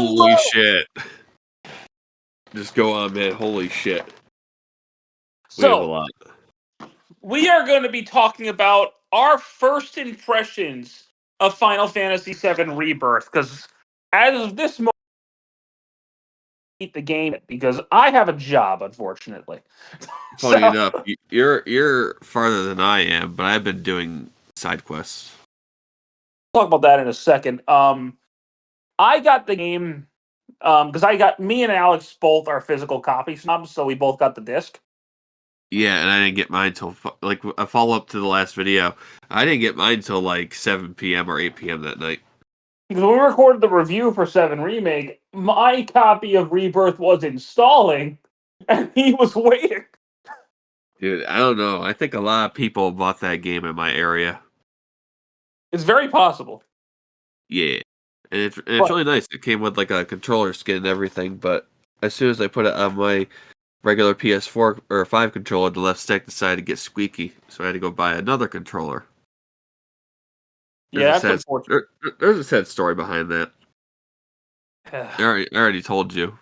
Holy shit. Just go on, man. Holy shit. We have a lot. We are going to be talking about our first impressions of Final Fantasy VII Rebirth, because as of this moment, the game, because I have a job, unfortunately. Funny enough, you're farther than I am, but I've been doing side quests. Talk about that in a second. I got the game because me and Alex both are physical copy snobs, so we both got the disc. Yeah, and I didn't get mine till like a follow up to the last video. I didn't get mine till like 7 p.m. or 8 p.m. that night. Because when we recorded the review for 7 Remake, my copy of Rebirth was installing, and he was waiting. Dude, I don't know. I think a lot of people bought that game in my area. It's very possible. Yeah. And it's really nice. It came with like a controller skin and everything, but as soon as I put it on my regular PS4 or 5 controller, the left stick decided to get squeaky, so I had to go buy another controller. That's unfortunate. There's a sad story behind that. I already told you.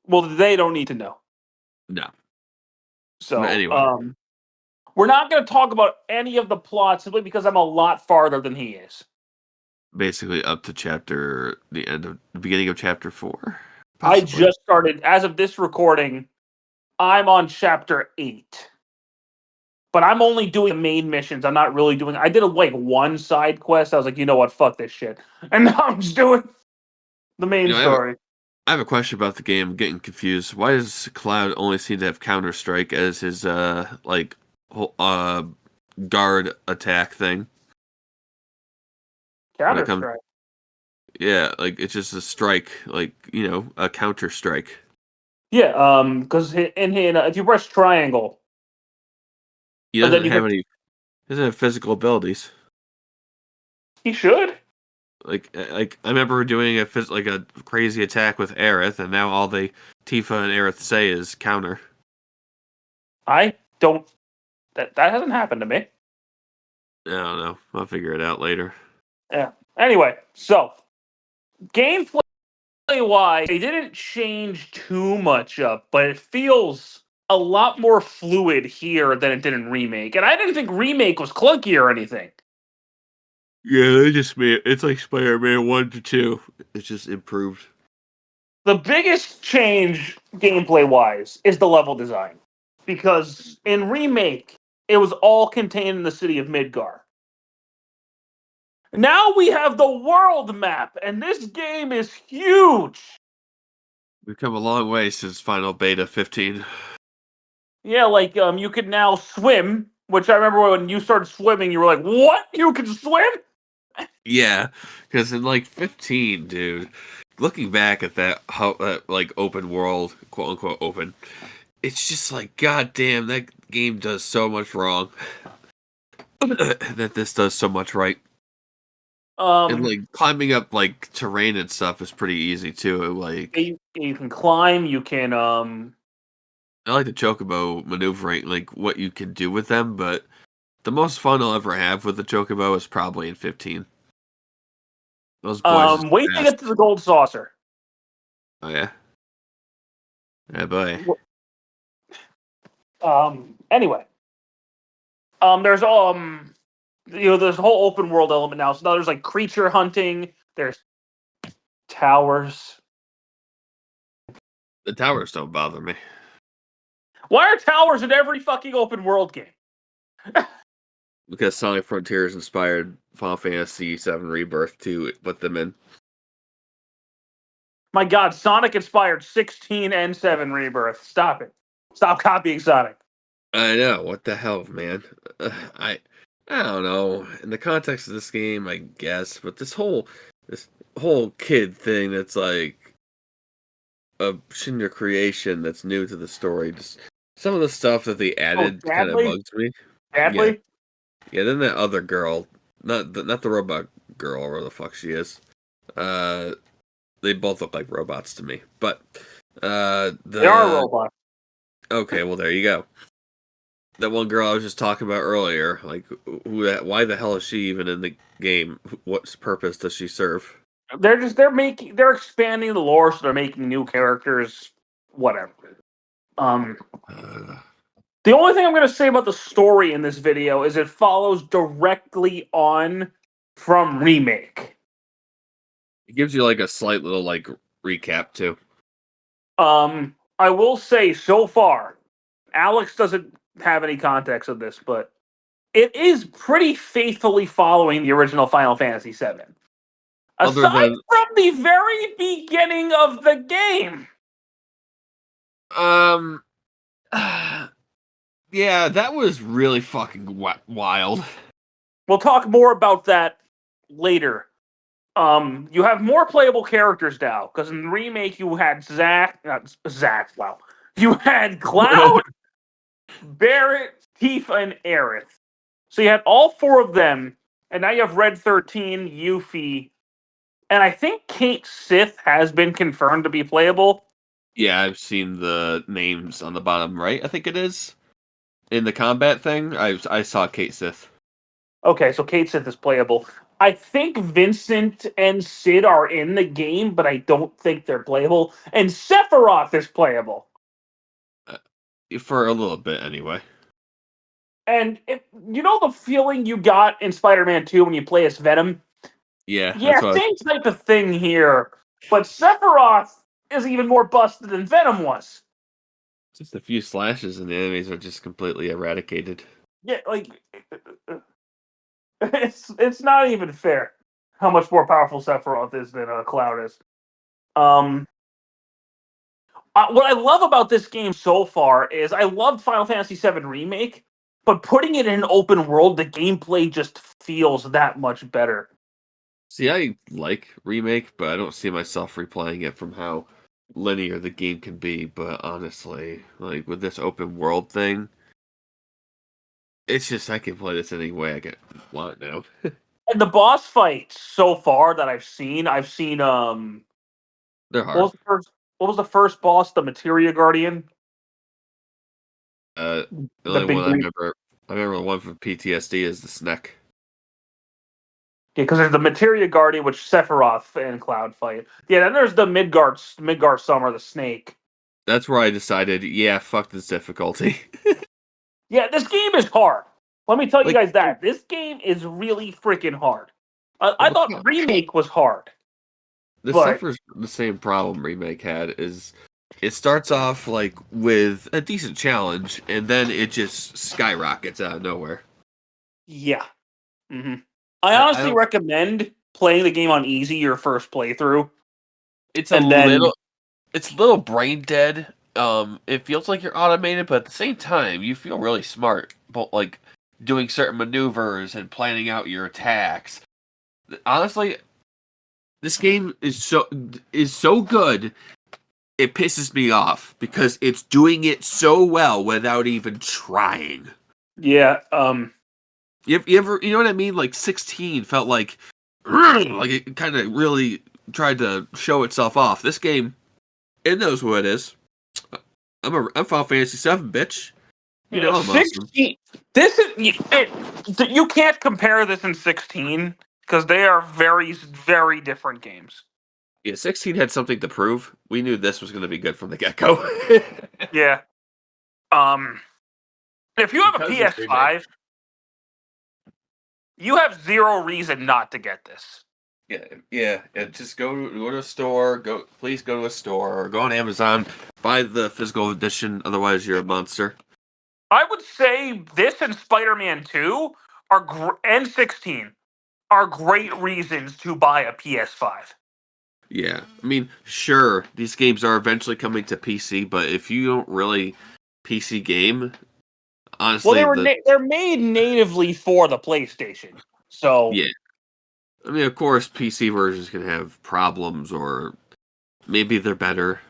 Well, they don't need to know. No. So, anyway. We're not going to talk about any of the plots simply because I'm a lot farther than he is. Basically up to the beginning of chapter 4. Possibly. I just started, as of this recording, I'm on chapter 8. But I'm only doing the main missions. I'm not really doing... I did one side quest. I was like, you know what? Fuck this shit. And now I'm just doing the main story. I have a question about the game. I'm getting confused. Why does Cloud only seem to have Counter-Strike as his, guard attack thing? Counter-Strike? Yeah, it's just a strike, a counter-strike. Yeah, because if you press triangle... He doesn't have physical abilities. He should. I remember doing a crazy attack with Aerith, and now all Tifa and Aerith say is counter. I don't... That hasn't happened to me. I don't know. I'll figure it out later. Yeah. Anyway, so gameplay-wise, they didn't change too much up, but it feels a lot more fluid here than it did in Remake. And I didn't think Remake was clunky or anything. Yeah, they just made it's like Spider-Man 1 to 2. It's just improved. The biggest change gameplay-wise is the level design. Because in Remake, it was all contained in the city of Midgar. Now we have the world map, and this game is huge. We've come a long way since Final Beta 15. Yeah, you could now swim, which I remember when you started swimming, you were like, what? You can swim? Yeah, because in 15, dude, looking back at that open world, quote unquote open, it's just goddamn, that game does so much wrong. That this does so much right. And climbing up terrain and stuff is pretty easy too. You can climb, you can I like the chocobo maneuvering, what you can do with them, but the most fun I'll ever have with the chocobo is probably in 15. Those boys wait to get to the gold saucer. Oh yeah. Yeah, boy. Anyway. There's there's a whole open world element now. So now there's creature hunting, there's towers. The towers don't bother me. Why are towers in every fucking open world game? Because Sonic Frontiers inspired Final Fantasy VII Rebirth to put them in. My God, Sonic inspired 16 and 7 Rebirth. Stop it. Stop copying Sonic. I know. What the hell, man? I don't know. In the context of this game, I guess, but this whole kid thing that's a Shinder creation that's new to the story. Just some of the stuff that they added kind of bugs me. Badly? Yeah, then that other girl, not the robot girl, or whatever the fuck she is. They both look like robots to me. But they are robots. Okay, well there you go. That one girl I was just talking about earlier, why the hell is she even in the game? What purpose does she serve? they're expanding the lore, so they're making new characters, whatever. Uh, The only thing I'm going to say about the story in this video is it follows directly on from Remake. it gives you like a slight little like recap too. I will say so far, Alex doesn't have any context of this, but it is pretty faithfully following the original Final Fantasy VII. Other Aside than from the very beginning of the game. um, yeah, that was really fucking wild. We'll talk more about that later. You have more playable characters now because in the remake you had Zack. Wow, you had Cloud, Barrett, Tifa, and Aerith. So you had all four of them, and now you have Red 13, Yuffie, and I think Kate Sith has been confirmed to be playable. Yeah, I've seen the names on the bottom right. I think it is in the combat thing. I saw Kate Sith. Okay, so Kate Sith is playable. I think Vincent and Sid are in the game, but I don't think they're playable. And Sephiroth is playable. For a little bit anyway. And you know the feeling you got in Spider-Man 2 when you play as Venom? Yeah, Yeah, that's what. same type of thing here. But Sephiroth is even more busted than Venom was. Just a few slashes and the enemies are just completely eradicated. Yeah, like it's not even fair how much more powerful Sephiroth is than Cloud is. What I love about this game so far is I loved Final Fantasy VII Remake, but putting it in an open world, the gameplay just feels that much better. See, I like Remake, but I don't see myself replaying it from how linear the game can be. But honestly, like with this open world thing, it's just I can play this any way I want now. And the boss fights so far that I've seen They're hard. what was the first boss? The Materia Guardian? The The only big one green. I remember the one from PTSD is the Sneck. Yeah, because there's the Materia Guardian, which Sephiroth and Cloud fight. Yeah, then there's the Midgar Summer, the snake. That's where I decided, yeah, fuck this difficulty. Yeah, this game is hard. Let me tell you Like, guys that. This game is really freaking hard. I well, thought Remake was hard. this But suffers the same problem Remake had is it starts off like with a decent challenge and then it just skyrockets out of nowhere. yeah. hmm I I honestly don't. recommend playing the game on easy your first playthrough. It's And then a little brain dead. It feels like you're automated, but at the same time, you feel really smart. But like doing certain maneuvers and planning out your attacks. Honestly, this game is so good. It pisses me off because it's doing it so well without even trying. yeah, You ever you know what I mean? Like 16 felt like it kind of really tried to show itself off. This game, it knows what it is. I'm Final Fantasy VII, bitch. You know I'm awesome. 16. This is you can't compare this in 16 because they are very very different games. Yeah, 16 had something to prove. We knew this was going to be good from the get go. Yeah. If you have a Because of remake. PS5, you have zero reason not to get this. Yeah. Just go to a store. Please go to a store or go on Amazon. Buy the physical edition. Otherwise, you're a monster. I would say this and Spider-Man 2 and 16 are great reasons to buy a PS5. Yeah, I mean, sure, these games are eventually coming to PC, but if you don't really PC game, Well, honestly, they're made natively for the PlayStation. So, yeah, I mean, of course, PC versions can have problems, or maybe they're better,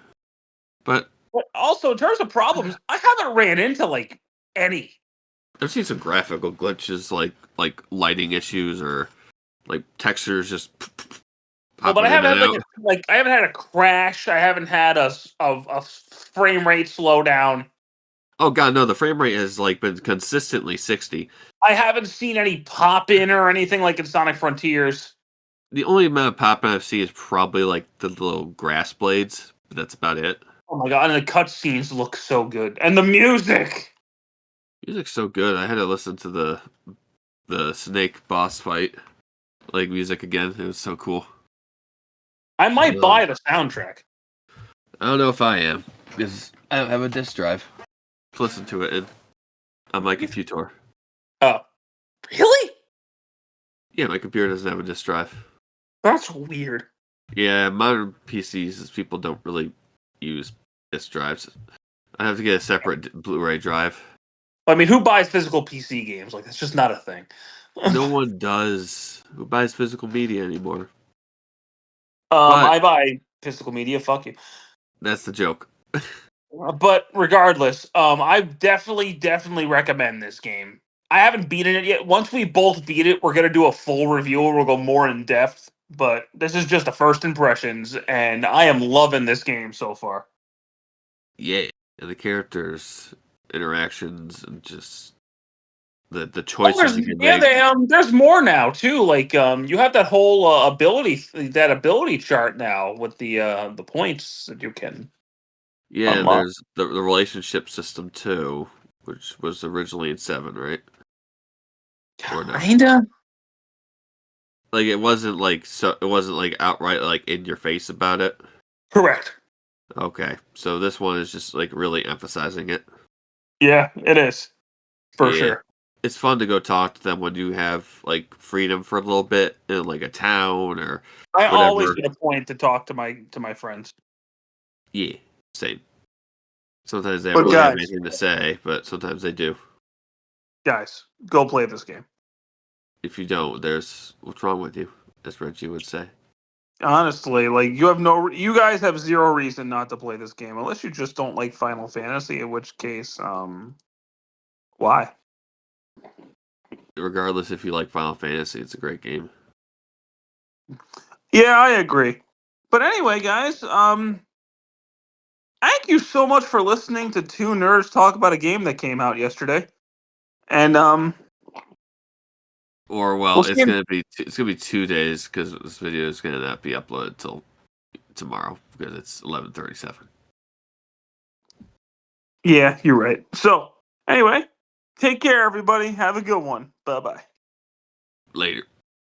but but also in terms of problems, I haven't ran into like any. I've seen some graphical glitches, like lighting issues or like textures just Well, but popping I in haven't and had out. I haven't had a crash. I haven't had a frame rate slowdown. Oh god, no, the frame rate has like been consistently 60. I haven't seen any pop in or anything like in Sonic Frontiers. The only amount of pop I've seen is probably like the little grass blades, but that's about it. Oh my god! And the cutscenes look so good, and the music. Music's so good. I had to listen to the snake boss fight like music again. It was so cool. I might buy the soundtrack. I don't know if I am because I don't have a disc drive to listen to it on my computer. Oh, really? Yeah, my computer doesn't have a disc drive. That's weird. Yeah, modern PCs people don't really use disc drives. I have to get a separate Blu-ray drive. I mean, who buys physical PC games? Like, it's just not a thing. No one does. Who buys physical media anymore? But I buy physical media. Fuck you. that's the joke. But regardless, I definitely recommend this game. I haven't beaten it yet. Once we both beat it, we're gonna do a full review. We'll go more in depth. But this is just the first impressions, and I am loving this game so far. Yeah, and the characters, interactions, and just the Oh, choices you can make. there's more now too. Like, you have that whole ability chart now with the points that you can Yeah, and unlock. there's the relationship system too, which was originally in 7, right? Or no? Kinda. Like it wasn't like outright like in your face about it. Correct. Okay, so this one is just like really emphasizing it. Yeah, it is for Yeah, sure. it's fun to go talk to them when you have like freedom for a little bit in like a town or I always whatever. get a point to talk to my friends. Yeah, same. Sometimes they don't But really have guys, anything to say, but sometimes they do. go play this game. If you don't, there's what's wrong with you, as Reggie would say. Honestly, like you guys have zero reason not to play this game unless you just don't like Final Fantasy. In which case, why? Regardless if you like Final Fantasy, it's a great game. Yeah, I agree. But anyway, guys, thank you so much for listening to two nerds talk about a game that came out yesterday. And Or well, we'll see. it's gonna be 2 days because this video is gonna not be uploaded till tomorrow because it's 11:37. Yeah, you're right. So anyway, take care, everybody. Have a good one. Bye bye. Later.